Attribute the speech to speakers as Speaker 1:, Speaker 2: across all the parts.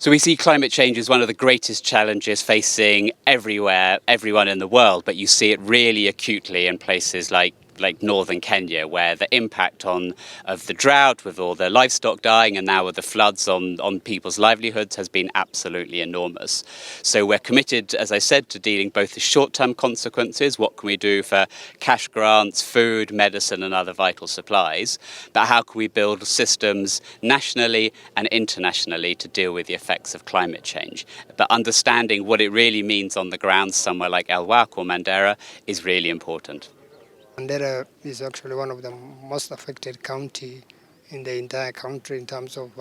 Speaker 1: So we see climate change as one of the greatest challenges facing everyone in the world, but you see it really acutely in places like northern Kenya, where the impact of the drought with all the livestock dying and now with the floods on people's livelihoods has been absolutely enormous. So we're committed, as I said, to dealing both the short-term consequences, what can we do for cash grants, food, medicine and other vital supplies, but how can we build systems nationally and internationally to deal with the effects of climate change. But understanding what it really means on the ground somewhere like El Wak or Mandera is really important.
Speaker 2: Mandera is actually one of the most affected county in the entire country in terms of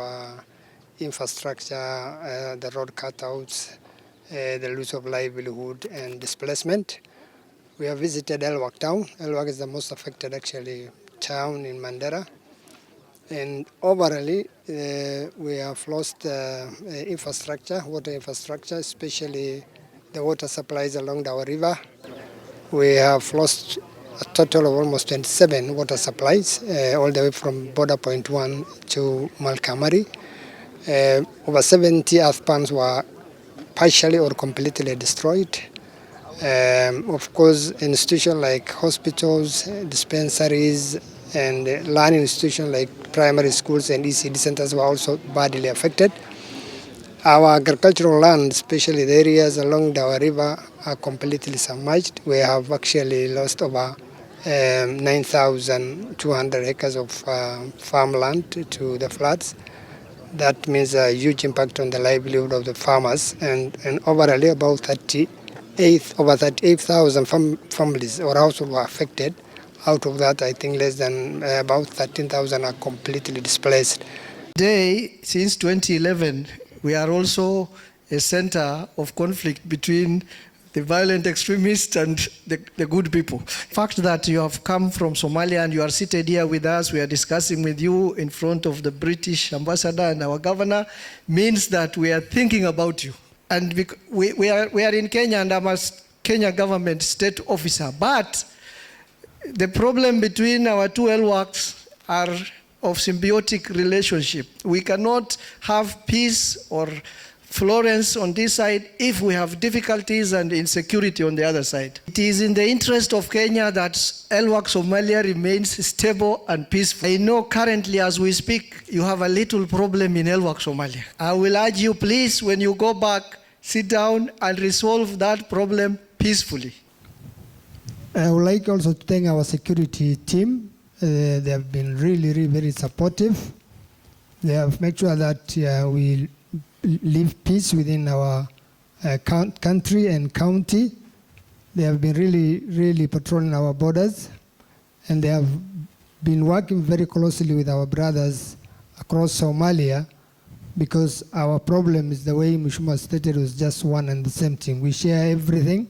Speaker 2: infrastructure, the road cutouts, the loss of livelihood and displacement. We have visited El Wak town. El Wak is the most affected actually town in Mandera. And overall, we have lost infrastructure, water infrastructure, especially the water supplies along our river. We have lost a total of almost 27 water supplies, all the way from border point 1 to Malkamari. Over 70 earth pans were partially or completely destroyed. Of course, institutions like hospitals, dispensaries, and learning institutions like primary schools and ECD centers were also badly affected. Our agricultural land, especially the areas along our river, are completely submerged. We have actually lost over 9,200 acres of farmland to the floods. That means a huge impact on the livelihood of the farmers, and overall about over 38,000 families or households were affected. Out of that, I think less than about 13,000 are completely displaced.
Speaker 3: Today, since 2011, we are also a center of conflict between the violent extremists and the good people. The fact that you have come from Somalia and you are seated here with us, we are discussing with you in front of the British ambassador and our governor, means that we are thinking about you. And we are in Kenya and I'm a Kenya government state officer, but the problem between our two LWACs are of symbiotic relationship. We cannot have peace or Florence on this side if we have difficulties and insecurity on the other side. It is in the interest of Kenya that El Wak Somalia remains stable and peaceful. I know currently as we speak, you have a little problem in El Wak Somalia. I will urge you, please, when you go back, sit down and resolve that problem peacefully.
Speaker 2: I would like also to thank our security team. They have been really very supportive. They have made sure that we live peace within our country and county. They have been really patrolling our borders, and they have been working very closely with our brothers across Somalia, because our problem is the way Mheshimiwa stated was just one and the same thing. We share everything.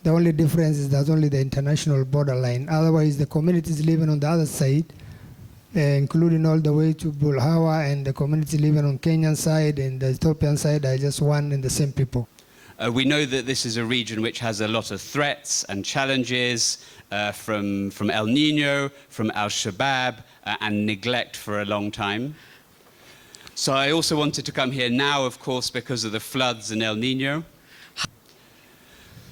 Speaker 2: The only difference is there's only the international borderline. Otherwise, the communities living on the other side, including all the way to Bulhawa, and the community living on Kenyan side and the Ethiopian side, are just one and the same people.
Speaker 1: We know that this is a region which has a lot of threats and challenges from El Nino, from Al-Shabaab, and neglect for a long time. So I also wanted to come here now, of course, because of the floods in El Nino.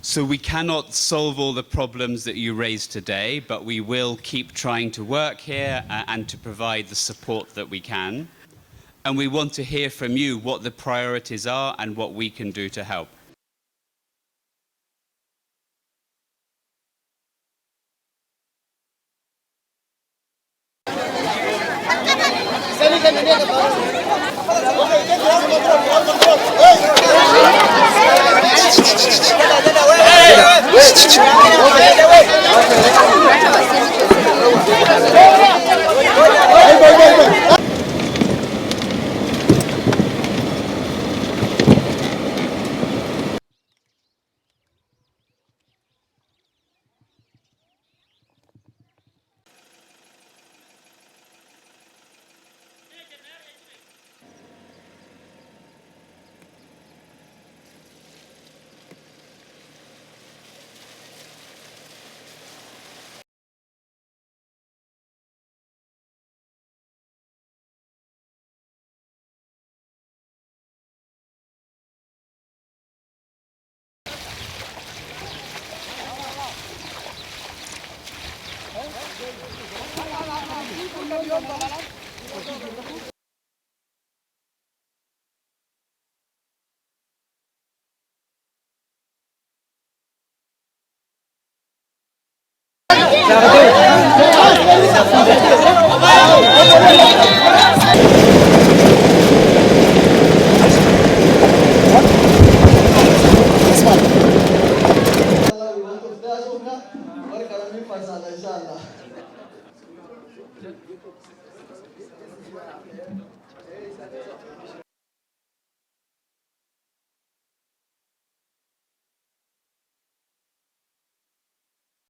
Speaker 1: So we cannot solve all the problems that you raised today, but we will keep trying to work here and to provide the support that we can. And we want to hear from you what the priorities are and what we can do to help.